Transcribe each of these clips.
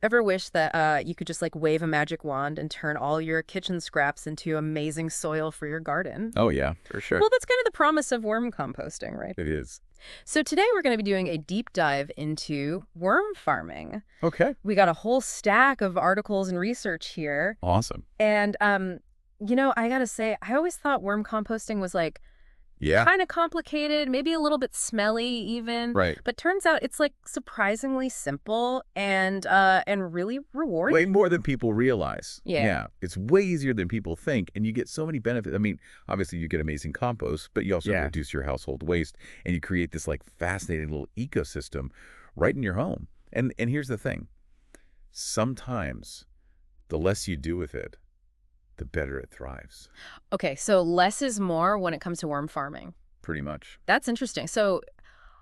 Ever wish that you could just like wave a magic wand and turn all your kitchen scraps into amazing soil for your garden? Oh, yeah, for sure. Well, that's kind of the promise of worm composting, right? It is. So today we're going to be doing a deep dive into worm farming. Okay. We got a whole stack of articles and research here. Awesome. And, I got to say, I always thought worm composting was like Yeah. kind of complicated, maybe a little bit smelly even. Right. But turns out it's like surprisingly simple and really rewarding. Way more than people realize. Yeah. It's way easier than people think, and you get so many benefits. I mean, obviously you get amazing compost, but you also reduce your household waste, and you create this like fascinating little ecosystem right in your home. And here's the thing. Sometimes the less you do with it, the better it thrives. Okay, so less is more when it comes to worm farming. Pretty much. That's interesting. So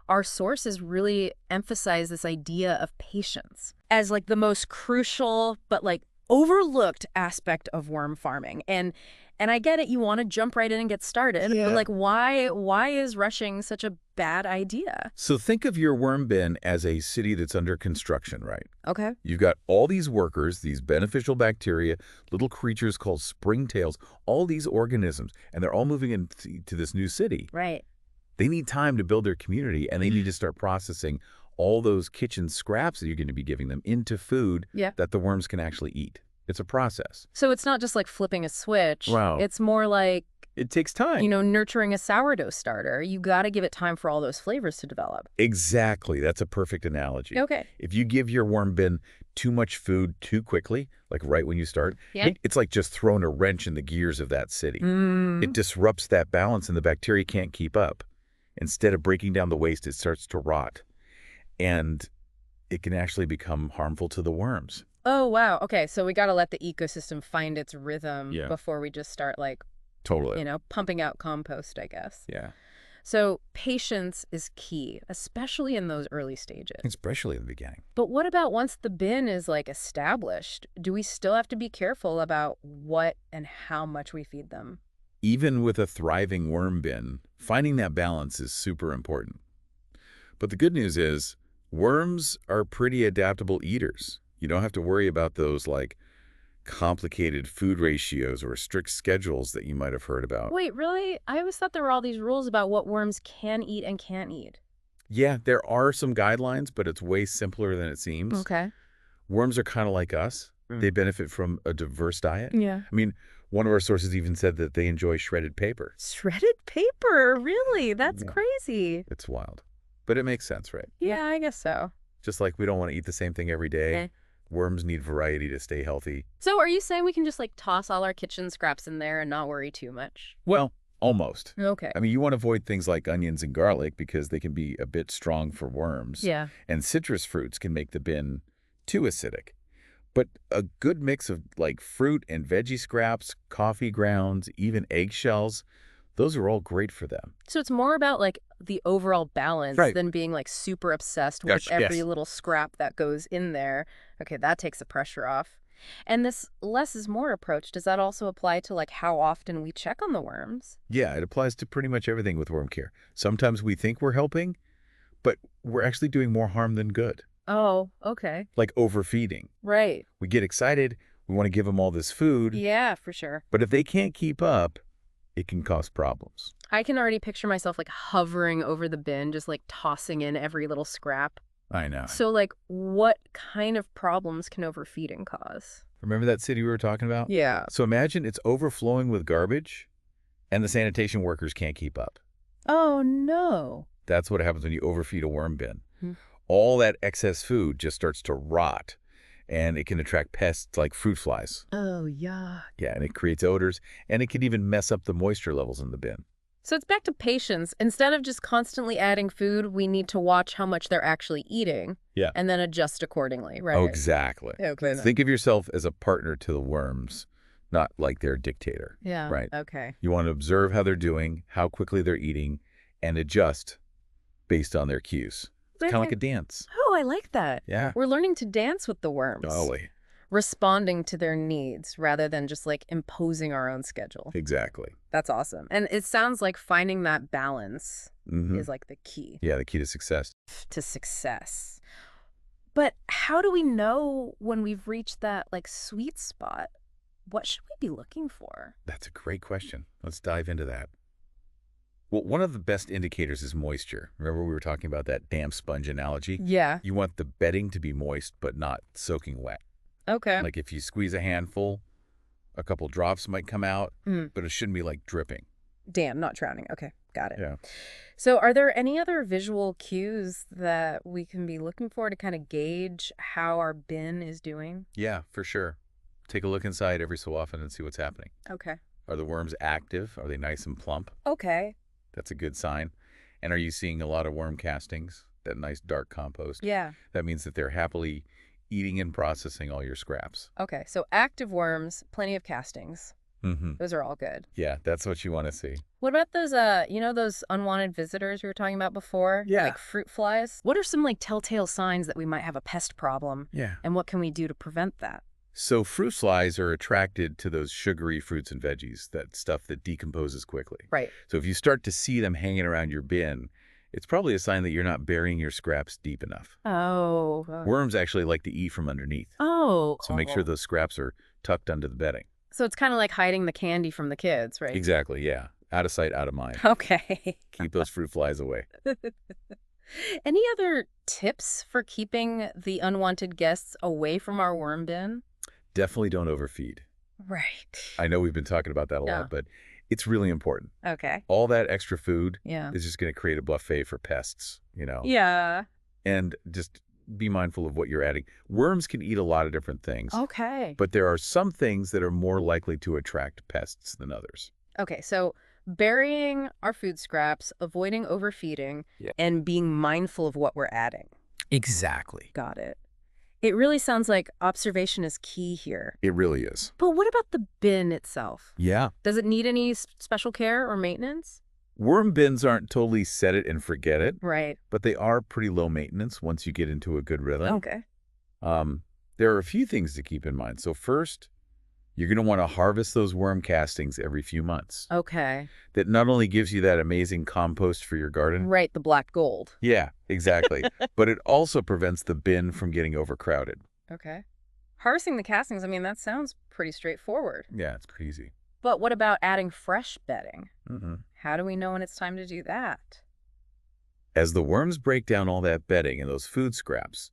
our sources really emphasize this idea of patience as like the most crucial but like overlooked aspect of worm farming. And I get it, you want to jump right in and get started, but like why is rushing such a bad idea? So think of your worm bin as a city that's under construction, right? Okay. You've got all these workers, these beneficial bacteria, little creatures called springtails, all these organisms, and they're all moving into this new city. Right. They need time to build their community, and they need to start processing all those kitchen scraps that you're going to be giving them into food that the worms can actually eat. It's a process. So it's not just like flipping a switch. Wow. It's more like, it takes time. Nurturing a sourdough starter. You got to give it time for all those flavors to develop. Exactly. That's a perfect analogy. Okay. If you give your worm bin too much food too quickly, like right when you start, it's like just throwing a wrench in the gears of that city. It disrupts that balance and the bacteria can't keep up. Instead of breaking down the waste, it starts to rot. And it can actually become harmful to the worms. Oh, wow. Okay, so we got to let the ecosystem find its rhythm before we just start like, totally, pumping out compost, I guess. Yeah. So patience is key, especially in those early stages. Especially in the beginning. But what about once the bin is like established? Do we still have to be careful about what and how much we feed them? Even with a thriving worm bin, finding that balance is super important. But the good news is worms are pretty adaptable eaters. You don't have to worry about those like complicated food ratios or strict schedules that you might have heard about. Wait, really? I always thought there were all these rules about what worms can eat and can't eat. Yeah, there are some guidelines, but it's way simpler than it seems. Okay. Worms are kind of like us. They benefit from a diverse diet. Yeah. I mean, one of our sources even said that they enjoy shredded paper. Shredded paper? Really? That's crazy. It's wild. But it makes sense, right? Yeah, I guess so. Just like we don't want to eat the same thing every day. Worms need variety to stay healthy. So are you saying we can just like toss all our kitchen scraps in there and not worry too much? Well, almost. Okay. I mean, you want to avoid things like onions and garlic because they can be a bit strong for worms. Yeah. And citrus fruits can make the bin too acidic. But a good mix of like fruit and veggie scraps, coffee grounds, even eggshells, those are all great for them. So it's more about like the overall balance than being like super obsessed with every little scrap that goes in there. Okay, that takes the pressure off. And this less is more approach, does that also apply to like how often we check on the worms? Yeah, it applies to pretty much everything with worm care. Sometimes we think we're helping, but we're actually doing more harm than good. Oh, okay. Like overfeeding. Right. We get excited, we want to give them all this food. Yeah, for sure. But if they can't keep up, it can cause problems. I can already picture myself like hovering over the bin, just like tossing in every little scrap. I know. So like what kind of problems can overfeeding cause? Remember that city we were talking about? Yeah. So imagine it's overflowing with garbage and the sanitation workers can't keep up. Oh, no. That's what happens when you overfeed a worm bin. All that excess food just starts to rot, and it can attract pests like fruit flies. Oh, yuck. Yeah, and it creates odors, and it can even mess up the moisture levels in the bin. So it's back to patience. Instead of just constantly adding food, we need to watch how much they're actually eating. Yeah. And then adjust accordingly, right? Oh, exactly. Okay. Think of yourself as a partner to the worms, not like their dictator. Yeah. Right. Okay. You want to observe how they're doing, how quickly they're eating, and adjust based on their cues. It's kind of like a dance. Oh, I like that. Yeah. We're learning to dance with the worms. Golly. Responding to their needs rather than just like imposing our own schedule. Exactly. That's awesome. And it sounds like finding that balance is like the key Yeah, the key to success. to success. But how do we know when we've reached that, like, sweet spot? What should we be looking for? That's a great question. Let's dive into that. Well, one of the best indicators is moisture. Remember we were talking about that damp sponge analogy? Yeah. You want the bedding to be moist, but not soaking wet. Okay. Like if you squeeze a handful, a couple drops might come out, but it shouldn't be like dripping. Damn, not drowning. Okay, got it. Yeah. So are there any other visual cues that we can be looking for to kind of gauge how our bin is doing? Yeah, for sure. Take a look inside every so often and see what's happening. Okay. Are the worms active? Are they nice and plump? Okay. That's a good sign. And are you seeing a lot of worm castings? That nice dark compost? Yeah. That means that they're happily eating and processing all your scraps. Okay, so active worms, plenty of castings. Mm-hmm. Those are all good. Yeah, that's what you want to see. What about those, those unwanted visitors we were talking about before? Yeah. Like fruit flies? What are some, like, telltale signs that we might have a pest problem? Yeah. And what can we do to prevent that? So fruit flies are attracted to those sugary fruits and veggies, that stuff that decomposes quickly. Right. So if you start to see them hanging around your bin, it's probably a sign that you're not burying your scraps deep enough. Oh. Worms actually like to eat from underneath. Oh. So make sure those scraps are tucked under the bedding. So it's kind of like hiding the candy from the kids, right? Exactly, yeah. Out of sight, out of mind. Okay. Keep those fruit flies away. Any other tips for keeping the unwanted guests away from our worm bin? Definitely don't overfeed. Right. I know we've been talking about that a lot, but it's really important. Okay. All that extra food Yeah. is just going to create a buffet for pests, Yeah. And just be mindful of what you're adding. Worms can eat a lot of different things. Okay. But there are some things that are more likely to attract pests than others. Okay, so burying our food scraps, avoiding overfeeding, and being mindful of what we're adding. Exactly. Got it. It really sounds like observation is key here. It really is. But what about the bin itself? Yeah. Does it need any special care or maintenance? Worm bins aren't totally set it and forget it. Right. But they are pretty low maintenance once you get into a good rhythm. Okay. There are a few things to keep in mind. So first, you're going to want to harvest those worm castings every few months. Okay. That not only gives you that amazing compost for your garden. Right, the black gold. Yeah, exactly. But it also prevents the bin from getting overcrowded. Okay. Harvesting the castings, I mean, that sounds pretty straightforward. Yeah, it's pretty easy. But what about adding fresh bedding? Mm-hmm. How do we know when it's time to do that? As the worms break down all that bedding and those food scraps,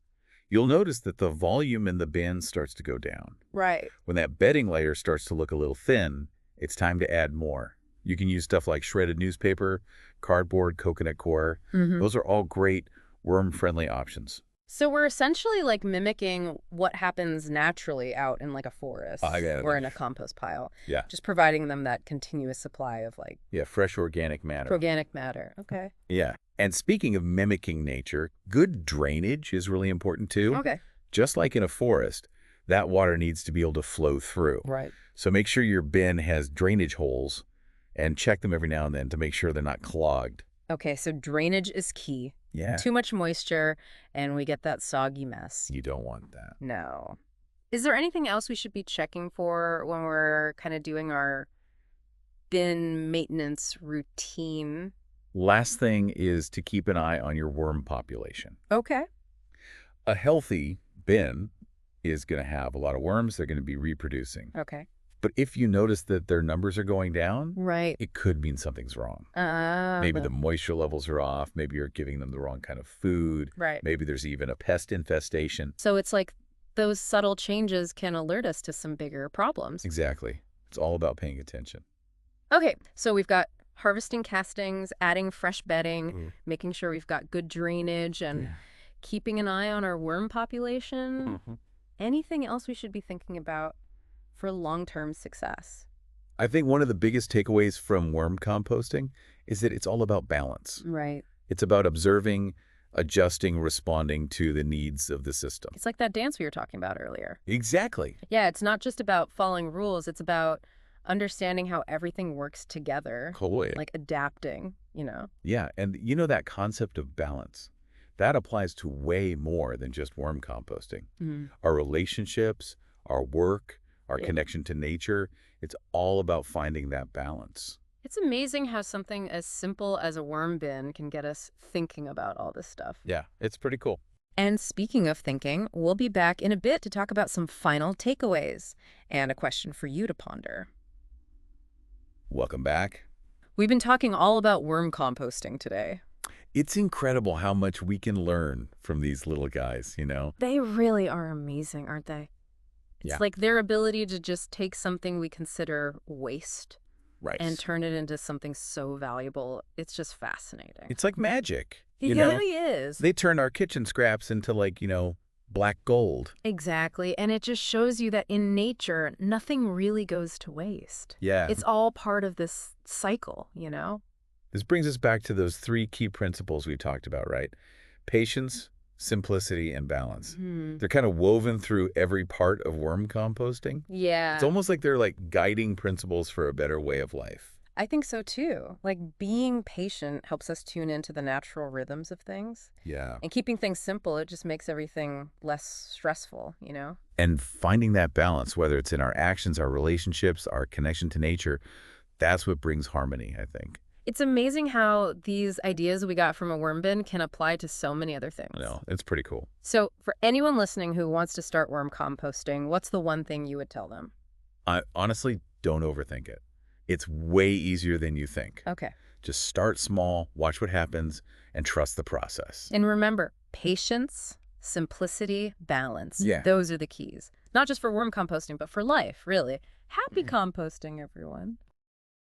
you'll notice that the volume in the bin starts to go down. Right. When that bedding layer starts to look a little thin, it's time to add more. You can use stuff like shredded newspaper, cardboard, coconut coir. Mm-hmm. Those are all great worm-friendly options. So we're essentially like mimicking what happens naturally out in like a forest or in a compost pile. Yeah. Just providing them that continuous supply of like fresh organic matter. organic matter. Okay. Yeah. And speaking of mimicking nature, good drainage is really important too. Okay. Just like in a forest, that water needs to be able to flow through. Right. So make sure your bin has drainage holes and check them every now and then to make sure they're not clogged. Okay, so drainage is key. Yeah. Too much moisture, and we get that soggy mess. You don't want that. No. Is there anything else we should be checking for when we're kind of doing our bin maintenance routine? Last thing is to keep an eye on your worm population. Okay. A healthy bin is going to have a lot of worms. They're going to be reproducing. Okay. But if you notice that their numbers are going down, right, it could mean something's wrong. Maybe the moisture levels are off. Maybe you're giving them the wrong kind of food. Right. Maybe there's even a pest infestation. So it's like those subtle changes can alert us to some bigger problems. Exactly. It's all about paying attention. Okay, so we've got harvesting castings, adding fresh bedding, making sure we've got good drainage, and keeping an eye on our worm population. Anything else we should be thinking about for long-term success? I think one of the biggest takeaways from worm composting is that it's all about balance. Right. It's about observing, adjusting, responding to the needs of the system. It's like that dance we were talking about earlier. Exactly. Yeah, it's not just about following rules. It's about understanding how everything works together. Cool. Like adapting, Yeah, and that concept of balance, that applies to way more than just worm composting. Our relationships, our work, our connection to nature, it's all about finding that balance. It's amazing how something as simple as a worm bin can get us thinking about all this stuff. Yeah, it's pretty cool. And speaking of thinking, we'll be back in a bit to talk about some final takeaways and a question for you to ponder. Welcome back. We've been talking all about worm composting today. It's incredible how much we can learn from these little guys, you know? They really are amazing, aren't they? It's Yeah. like their ability to just take something we consider waste Right. and turn it into something so valuable. It's just fascinating. It's like magic, It you know? really is. They turn our kitchen scraps into like, black gold. Exactly. And it just shows you that in nature, nothing really goes to waste. Yeah. It's all part of this cycle, you know? This brings us back to those 3 key principles we talked about, right? Patience, simplicity, and balance. They're kind of woven through every part of worm composting. Yeah. It's almost like they're like guiding principles for a better way of life. I think so too. Like being patient helps us tune into the natural rhythms of things. Yeah. And keeping things simple, it just makes everything less stressful, you know? And finding that balance, whether it's in our actions, our relationships, our connection to nature, that's what brings harmony, I think. It's amazing how these ideas we got from a worm bin can apply to so many other things. I know, it's pretty cool. So for anyone listening who wants to start worm composting, what's the one thing you would tell them? I honestly don't overthink it. It's way easier than you think. Okay. Just start small, watch what happens, and trust the process. And remember, patience, simplicity, balance. Yeah. Those are the keys. Not just for worm composting, but for life, really. Happy composting, everyone.